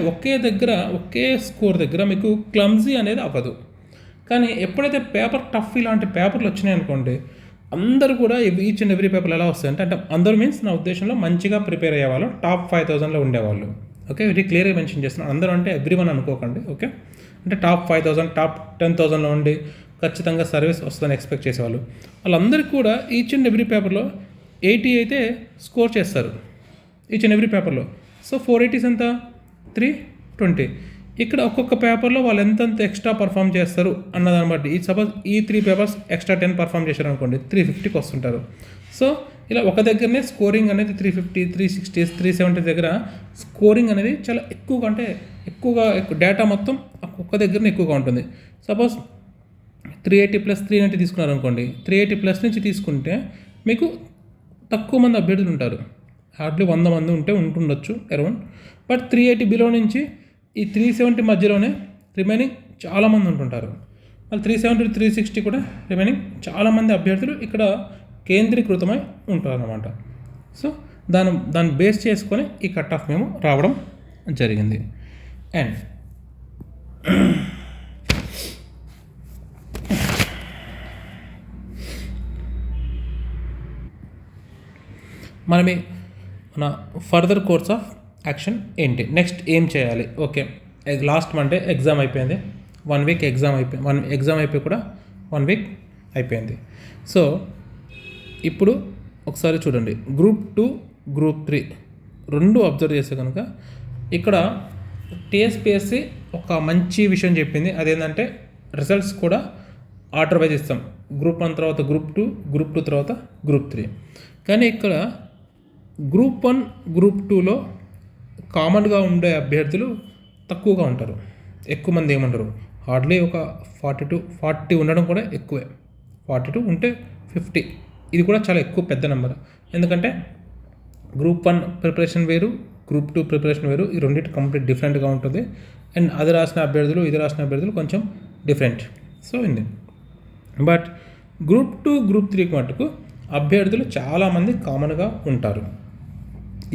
ఒకే స్కోర్ దగ్గర మీకు క్లమ్జీ అనేది అవ్వదు. కానీ ఎప్పుడైతే పేపర్ టఫ్ ఇలాంటి పేపర్లు వచ్చినాయి అనుకోండి, అందరూ కూడా ఈచ్ అండ్ ఎవ్రీ పేపర్లు ఎలా వస్తాయంటే, అంటే అందరూ మీన్స్ నా ఉద్దేశంలో మంచిగా ప్రిపేర్ అయ్యేవాళ్ళు టాప్ 5000లో ఉండేవాళ్ళు. ఓకే, వెరీ క్లియర్గా మెన్షన్ చేస్తున్నాను. అందరూ అంటే ఎవ్రీవన్ అనుకోకండి. ఓకే, అంటే టాప్ 5000 టాప్ 10,000లో ఉండి ఖచ్చితంగా సర్వీస్ వస్తుందని ఎక్స్పెక్ట్ చేసేవాళ్ళు వాళ్ళందరికీ కూడా ఈచ్ అండ్ ఎవ్రీ పేపర్లో 80 అయితే స్కోర్ చేస్తారు ఈచ్ అండ్ ఎవ్రీ పేపర్లో. సో 480s ఎంత 320. ఇక్కడ ఒక్కొక్క పేపర్లో వాళ్ళు ఎంతెంత ఎక్స్ట్రా పర్ఫామ్ చేస్తారు అన్నదాన్ని బట్టి సపోజ్ ఈ 3 పేపర్స్ ఎక్స్ట్రా 10 పర్ఫామ్ చేశారు అనుకోండి 350కి వస్తుంటారు. సో ఇలా ఒక దగ్గరనే స్కోరింగ్ అనేది 350 360 370 దగ్గర స్కోరింగ్ అనేది చాలా ఎక్కువగా డేటా మొత్తం ఒక్క దగ్గరనే ఎక్కువగా ఉంటుంది. సపోజ్ 380 + 390 తీసుకున్నారు అనుకోండి, 380+ నుంచి తీసుకుంటే మీకు తక్కువ మంది అభ్యర్థులు ఉంటారు, హార్డ్లీ 100 మంది ఉంటుండొచ్చు అరౌండ్. బట్ 380 బిలో నుంచి ఈ 370 మధ్యలోనే రిమైనింగ్ చాలామంది ఉంటుంటారు. మళ్ళీ 370 360 కూడా రిమైనింగ్ చాలామంది అభ్యర్థులు ఇక్కడ కేంద్రీకృతమై ఉంటారు అన్నమాట. సో దాన్ని బేస్ చేసుకొని ఈ కట్ ఆఫ్ మేము రావడం జరిగింది. అండ్ మన ఫర్దర్ కోర్స్ ఆఫ్ యాక్షన్ ఏంటి, నెక్స్ట్ ఏం చేయాలి? ఓకే, లాస్ట్ మండే ఎగ్జామ్ అయిపోయింది, 1 వీక్ ఎగ్జామ్ అయిపోయి కూడా 1 వీక్ అయిపోయింది. సో ఇప్పుడు ఒకసారి చూడండి, Group 2 Group 3 రెండు అబ్జర్వ్ చేస్తే కనుక ఇక్కడ టీఎస్పీఎస్సీ ఒక మంచి విషయం చెప్పింది. అదేంటంటే రిజల్ట్స్ కూడా ఆర్డర్ వైజ్ ఇస్తాం, Group 1 తర్వాత Group 2, Group 2 తర్వాత Group 3. కానీ ఇక్కడ Group 1 Group 2లో కామన్గా ఉండే అభ్యర్థులు తక్కువగా ఉంటారు, ఎక్కువ మంది ఏమంటారు, హార్డ్లీ ఒక 40 ఉండడం కూడా ఎక్కువే. 42 ఉంటే 50, ఇది కూడా చాలా ఎక్కువ పెద్ద నెంబర్. ఎందుకంటే Group 1 ప్రిపరేషన్ వేరు, Group 2 ప్రిపరేషన్ వేరు, ఈ రెండింటి కంప్లీట్ డిఫరెంట్గా ఉంటుంది. అండ్ అది రాసిన అభ్యర్థులు ఇది రాసిన అభ్యర్థులు కొంచెం డిఫరెంట్. సో ఇది బట్ Group 2 Group 3కి మటుకు అభ్యర్థులు చాలామంది కామన్గా ఉంటారు.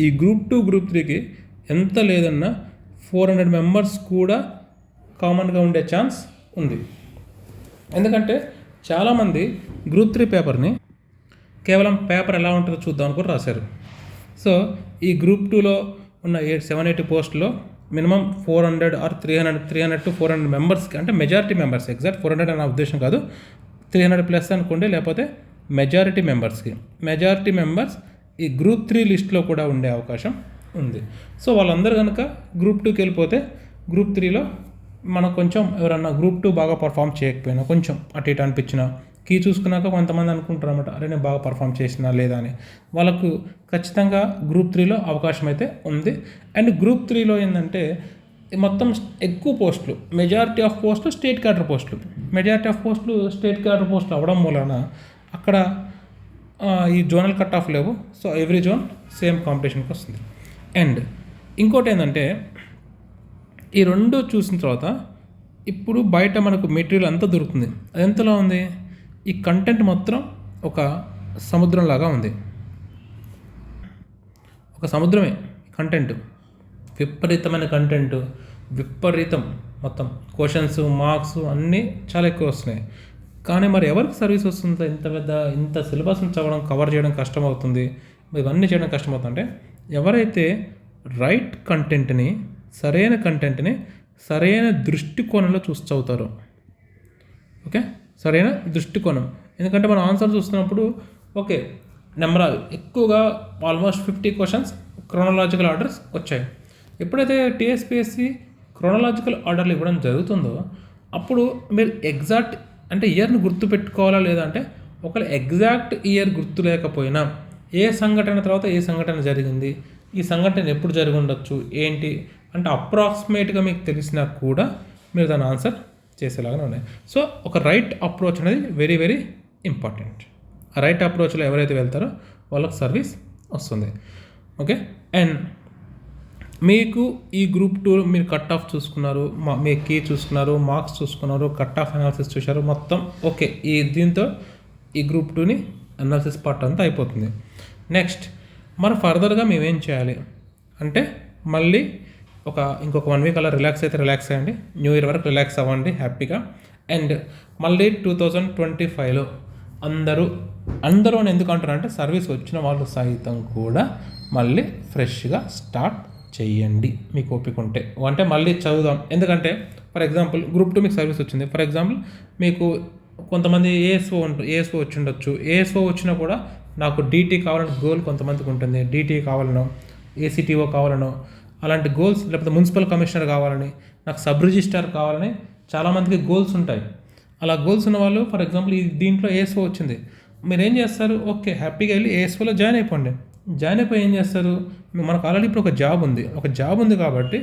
ఈ Group 2 Group 3కి ఎంత లేదన్నా 400 మెంబర్స్ కూడా కామన్గా ఉండే ఛాన్స్ ఉంది. ఎందుకంటే చాలామంది Group 3 పేపర్ని కేవలం పేపర్ ఎలా ఉంటుందో చూద్దామని కూడా రాశారు. సో ఈ Group 2లో ఉన్న 780 పోస్టులో మినిమం 400 ఆర్ 300 to 400 మెంబర్స్కి, అంటే మెజారిటీ మెంబర్స్, ఎగ్జాక్ట్ 400 అనే ఉద్దేశం కాదు, 300+ అనుకోండి, లేకపోతే మెజారిటీ మెంబర్స్ ఈ Group 3 లిస్ట్లో కూడా ఉండే అవకాశం ఉంది. సో వాళ్ళందరూ కనుక Group 2కి వెళ్ళిపోతే Group 3లో మనకు కొంచెం ఎవరన్నా గ్రూప్ 2 బాగా పర్ఫామ్ చేయకపోయినా కొంచెం అటు ఇటు అనిపించినా కీ చూసుకున్నాక కొంతమంది అనుకుంటారు అనమాట, అరే నేను బాగా పర్ఫామ్ చేసినా లేదా అని. వాళ్ళకు ఖచ్చితంగా గ్రూప్ 3లో అవకాశం అయితే ఉంది. అండ్ గ్రూప్ 3లో ఏంటంటే మొత్తం ఎక్కువ పోస్టులు, మెజారిటీ ఆఫ్ పోస్టులు స్టేట్ క్యాడర్ పోస్టులు, స్టేట్ క్యాడర్ పోస్టులు అవ్వడం మూలన అక్కడ ఈ జోనల్ కట్ ఆఫ్ లేవు. సో ఎవ్రీ జోన్ సేమ్ కాంపిటీషన్కి వస్తుంది. అండ్ ఇంకోటి ఏంటంటే ఈ రెండు చూసిన తర్వాత ఇప్పుడు బయట మనకు మెటీరియల్ అంతా దొరుకుతుంది. అది ఎంతలో ఉంది, ఈ కంటెంట్ మొత్తం ఒక సముద్రం లాగా ఉంది. ఒక సముద్రమే కంటెంట్, విపరీతమైన కంటెంట్, విపరీతం మొత్తం క్వశ్చన్స్ మార్క్స్ అన్నీ చాలా ఎక్కువ వస్తున్నాయి. కానీ మరి ఎవరికి సర్వీస్ వస్తుంది? ఇంత సిలబస్ని చదవడం కవర్ చేయడం కష్టమవుతుంది, ఇవన్నీ చేయడం కష్టమవుతుంది. అంటే ఎవరైతే రైట్ కంటెంట్ని, సరైన దృష్టికోణంలో చూసి చదువుతారో. ఓకే, సరైన దృష్టికోణం. ఎందుకంటే మనం ఆన్సర్ చూస్తున్నప్పుడు ఓకే నెంబరాలు ఎక్కువగా ఆల్మోస్ట్ 50 క్వశ్చన్స్ క్రోనలాజికల్ ఆర్డర్స్ వచ్చాయి. ఎప్పుడైతే టీఎస్పీఎస్సీ క్రోనలాజికల్ ఆర్డర్లు ఇవ్వడం జరుగుతుందో అప్పుడు మీరు ఎగ్జాక్ట్ అంటే ఇయర్ని గుర్తుపెట్టుకోవాలా లేదా అంటే ఒకవేళ ఎగ్జాక్ట్ ఇయర్ గుర్తు లేకపోయినా ఏ సంఘటన తర్వాత ఏ సంఘటన జరిగింది, ఈ సంఘటన ఎప్పుడు జరిగి ఉండొచ్చు ఏంటి అంటే అప్రాక్సిమేట్గా మీకు తెలిసినా కూడా మీరు దాని ఆన్సర్ చేసేలాగానే ఉన్నాయి. సో ఒక రైట్ అప్రోచ్ అనేది వెరీ వెరీ ఇంపార్టెంట్. ఆ రైట్ అప్రోచ్లో ఎవరైతే వెళ్తారో వాళ్ళకి సర్వీస్ వస్తుంది. ఓకే, అండ్ మీకు ఈ గ్రూప్ 2 మీరు కట్ ఆఫ్ చూసుకున్నారు, మీ కీ చూసుకున్నారు, మార్క్స్ చూసుకున్నారు, కట్ ఆఫ్ అనాలిసిస్ చూశారు, మొత్తం ఓకే. దీంతో ఈ గ్రూప్ 2ని అనాలిసిస్ పార్ట్ అంతా అయిపోతుంది. నెక్స్ట్ మనం ఫర్దర్గా మేమేం చేయాలి అంటే మళ్ళీ ఇంకొక 1 వీక్ అలా రిలాక్స్ అయ్యండి. న్యూ ఇయర్ వరకు రిలాక్స్ అవ్వండి హ్యాపీగా. అండ్ మళ్ళీ 2025లో అందరూ అని ఎందుకు అంటారంటే సర్వీస్ వచ్చిన వాళ్ళు సైతం కూడా మళ్ళీ ఫ్రెష్గా స్టార్ట్ చేయండి మీకు ఓపిక ఉంటే. అంటే మళ్ళీ చదువుదాం. ఎందుకంటే ఫర్ ఎగ్జాంపుల్ గ్రూప్ 2 మీకు సర్వీస్ వచ్చింది. ఫర్ ఎగ్జాంపుల్ మీకు కొంతమంది ఏఎస్ఓ వచ్చి ఉండొచ్చు. ఏఎస్ఓ వచ్చినా కూడా నాకు డీటీ కావాలని గోల్ కొంతమందికి ఉంటుంది. డీటీ కావాలనో, ఏసీటీఓ కావాలనో అలాంటి గోల్స్, లేకపోతే మున్సిపల్ కమిషనర్ కావాలని, నాకు సబ్ రిజిస్ట్రార్ కావాలని చాలామందికి గోల్స్ ఉంటాయి. అలా గోల్స్ ఉన్న వాళ్ళు ఫర్ ఎగ్జాంపుల్ దీంట్లో ఏఎస్ఓ వచ్చింది, మీరు ఏం చేస్తారు? ఓకే హ్యాపీగా వెళ్ళి ఏఎస్ఓలో జాయిన్ అయిపోండి. జాయిన్ అయిపోయి ఏం చేస్తారు? మనకు ఆల్రెడీ ఇప్పుడు ఒక జాబ్ ఉంది కాబట్టి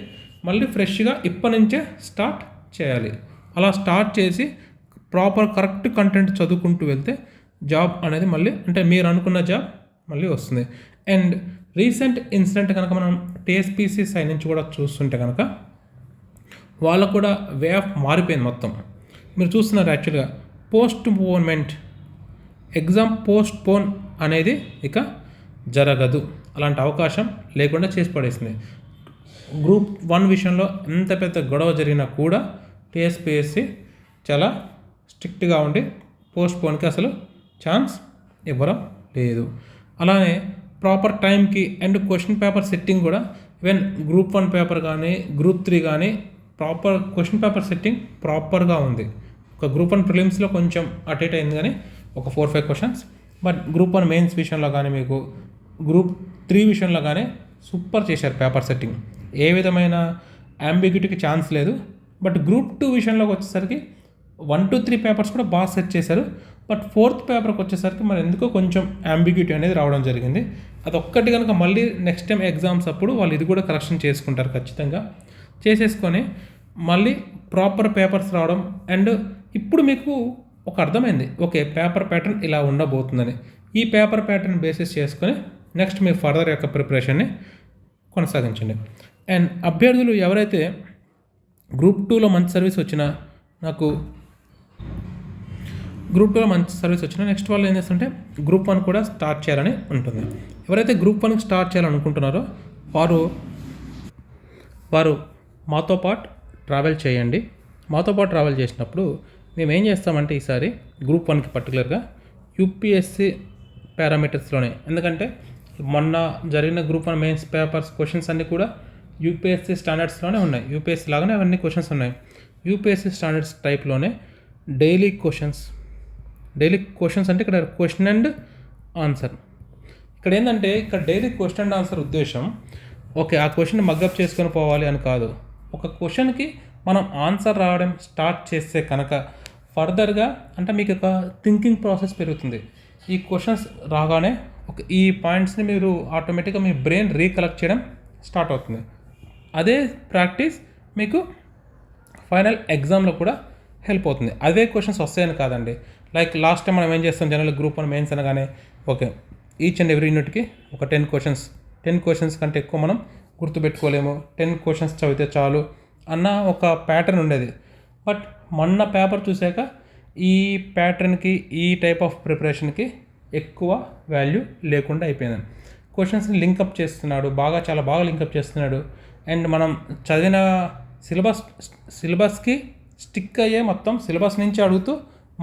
మళ్ళీ ఫ్రెష్గా ఇప్పటి నుంచే స్టార్ట్ చేయాలి. అలా స్టార్ట్ చేసి కరెక్ట్ కంటెంట్ చదువుకుంటూ వెళ్తే జాబ్ అనేది మళ్ళీ అంటే మీరు అనుకున్న జాబ్ మళ్ళీ వస్తుంది. అండ్ రీసెంట్ ఇన్సిడెంట్ కనుక మనం టీఎస్పీసీ సైడ్ నుంచి కూడా చూస్తుంటే కనుక వాళ్ళకు కూడా వే ఆఫ్ మారిపోయింది మొత్తం. మీరు చూస్తున్నారు యాక్చువల్గా ఎగ్జామ్ పోస్ట్ పోన్ అనేది ఇక జరగదు. అలాంటి అవకాశం లేకుండా చేసి పడేసింది. గ్రూప్ 1 విషయంలో ఎంత పెద్ద గొడవ జరిగినా కూడా టీఎస్పీఎస్సీ చాలా స్ట్రిక్ట్గా ఉండి పోస్ట్ పోన్కి అసలు ఛాన్స్ ఇవ్వడం లేదు. అలానే ప్రాపర్ టైంకి అండ్ క్వశ్చన్ పేపర్ సెట్టింగ్ కూడా ఈవెన్ గ్రూప్ 1 పేపర్ కానీ గ్రూప్ 3 కానీ ప్రాపర్ క్వశ్చన్ పేపర్ సెట్టింగ్ ప్రాపర్గా ఉంది. ఒక గ్రూప్ 1 ప్రిలిమ్స్లో కొంచెం అటు ఇటు అయింది కానీ ఒక 4-5 క్వశ్చన్స్. బట్ గ్రూప్ 1 మెయిన్స్ విషయంలో కానీ మీకు గ్రూప్ 3 విషయంలో కానీ సూపర్ చేశారు పేపర్ సెట్టింగ్. ఏ విధమైన అంబిగ్యూటీకి ఛాన్స్ లేదు. బట్ గ్రూప్ 2 విషయంలోకి వచ్చేసరికి 1 to 3 పేపర్స్ కూడా బాగా సెట్ చేశారు. బట్ 4th పేపర్కి వచ్చేసరికి మరి ఎందుకో కొంచెం అంబిగ్యూటీ అనేది రావడం జరిగింది. అదొక్కటి కనుక మళ్ళీ నెక్స్ట్ టైం ఎగ్జామ్స్ అప్పుడు వాళ్ళు ఇది కూడా కరెక్షన్ చేసుకుంటారు ఖచ్చితంగా. చేసేసుకొని మళ్ళీ ప్రాపర్ పేపర్స్ రావడం. అండ్ ఇప్పుడు మీకు ఒక అర్థమైంది, ఓకే పేపర్ ప్యాటర్న్ ఇలా ఉండబోతుందని. ఈ పేపర్ ప్యాటర్న్ బేసిస్ చేసుకొని నెక్స్ట్ మీ ఫర్దర్ యొక్క ప్రిపరేషన్ని కొనసాగించండి. అండ్ అభ్యర్థులు ఎవరైతే గ్రూప్ 2లో మంచి సర్వీస్ వచ్చినా నెక్స్ట్ వాళ్ళు ఏం చేస్తుంటే గ్రూప్ 1 కూడా స్టార్ట్ చేయాలని ఉంటుంది. ఎవరైతే గ్రూప్ 1కి స్టార్ట్ చేయాలనుకుంటున్నారో వారు మాతో పాటు ట్రావెల్ చేయండి. మాతో పాటు ట్రావెల్ చేసినప్పుడు మేము ఏం చేస్తామంటే ఈసారి గ్రూప్ 1కి పర్టికులర్గా యూపీఎస్సీ పారామీటర్స్లోనే, ఎందుకంటే మొన్న జరిగిన గ్రూప్ 1 మెయిన్స్ పేపర్స్ క్వశ్చన్స్ అన్నీ కూడా యూపీఎస్సీ స్టాండర్డ్స్లోనే ఉన్నాయి. యూపీఎస్సీ లాగానే అవన్నీ క్వశ్చన్స్ ఉన్నాయి. యూపీఎస్సీ స్టాండర్డ్స్ టైప్లోనే డైలీ క్వశ్చన్స్ అంటే ఇక్కడ క్వశ్చన్ అండ్ ఆన్సర్. ఇక్కడ ఏంటంటే డైలీ క్వశ్చన్ అండ్ ఆన్సర్ ఉద్దేశం ఓకే ఆ క్వశ్చన్ మగ్గప్ చేసుకొని పోవాలి అని కాదు. ఒక క్వశ్చన్కి మనం ఆన్సర్ రావడం స్టార్ట్ చేస్తే కనుక ఫర్దర్గా అంటే మీకు ఒక థింకింగ్ ప్రాసెస్ పెరుగుతుంది. ఈ క్వశ్చన్స్ రాగానే ఈ పాయింట్స్ని మీరు ఆటోమేటిక్గా మీ బ్రెయిన్ రీకలెక్ట్ చేయడం స్టార్ట్ అవుతుంది. అదే ప్రాక్టీస్ మీకు ఫైనల్ ఎగ్జామ్లో కూడా హెల్ప్ అవుతుంది. అదే క్వశ్చన్స్ వస్తాయని కాదండి. లైక్ లాస్ట్ టైం మనం ఏం చేస్తాం, జనరల్ గ్రూప్ 1 మెయిన్స్ అనగానే ఓకే ఈచ్ అండ్ ఎవ్రీ యూనిట్కి ఒక 10 క్వశ్చన్స్ కంటే ఎక్కువ మనం గుర్తుపెట్టుకోలేము, 10 క్వశ్చన్స్ చదివితే చాలు అన్న ఒక ప్యాటర్న్ ఉండేది. బట్ మొన్న పేపర్ చూశాక ఈ ప్యాటర్న్కి ఈ టైప్ ఆఫ్ ప్రిపరేషన్కి ఎక్కువ వాల్యూ లేకుండా అయిపోయింది. క్వశ్చన్స్ని లింకప్ చేస్తున్నాడు, చాలా బాగా లింకప్ చేస్తున్నాడు. అండ్ మనం చదివిన సిలబస్కి స్టిక్ అయ్యే మొత్తం సిలబస్ నుంచి అడుగుతూ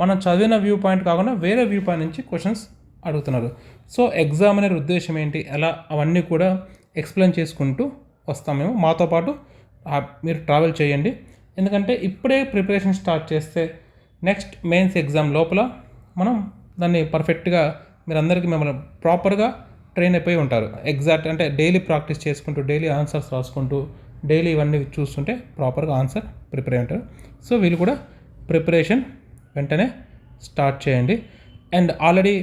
మనం చదివిన వ్యూ పాయింట్ కాకుండా వేరే వ్యూ పాయింట్ నుంచి క్వశ్చన్స్ అడుగుతున్నారు. సో ఎగ్జామినర్ ఉద్దేశం ఏంటి, ఎలా అవన్నీ కూడా ఎక్స్ప్లెయిన్ చేసుకుంటూ వస్తాం మేము. మాతో పాటు మీరు ట్రావెల్ చేయండి. ఎందుకంటే ఇప్పుడే ప్రిపరేషన్ స్టార్ట్ చేస్తే నెక్స్ట్ మెయిన్స్ ఎగ్జామ్ లోపల మనం దాన్ని పర్ఫెక్ట్గా మీరందరికీ మిమ్మల్ని ప్రాపర్గా ట్రైన్ అయిపోయి ఉంటారు. ఎగ్జాక్ట్ అంటే డైలీ ప్రాక్టీస్ చేసుకుంటూ, డైలీ ఆన్సర్స్ రాసుకుంటూ, డైలీ ఇవన్నీ చూస్తుంటే ప్రాపర్గా ఆన్సర్ ప్రిపేర్ అయి ఉంటారు. సో వీళ్ళు కూడా ప్రిపరేషన్ వెంటనే స్టార్ట్ చేయండి. అండ్ ఆల్రెడీ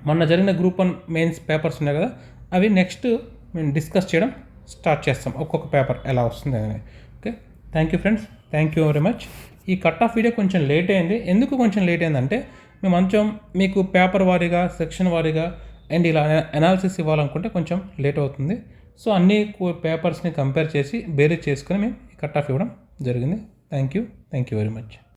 మొన్న జరిగిన గ్రూప్ 1 మెయిన్స్ పేపర్స్ ఉన్నాయి కదా, అవి నెక్స్ట్ మేము డిస్కస్ చేయడం స్టార్ట్ చేస్తాం, ఒక్కొక్క పేపర్ ఎలా వస్తుంది అని. Okay, thank you friends, thank you very much. ఈ కట్ ఆఫ్ వీడియో కొంచెం లేట్ అయింది. ఎందుకు కొంచెం లేట్ అయిందంటే మేము కొంచెం మీకు పేపర్ వారీగా, సెక్షన్ వారీగా అండ్ ఇలా అనాలిసిస్ ఇవ్వాలనుకుంటే కొంచెం లేట్ అవుతుంది. సో అన్ని పేపర్స్ని కంపేర్ చేసి బేరీజ్ చేసుకొని మేము ఈ కట్ ఆఫ్ ఇవ్వడం జరిగింది. Thank you very much.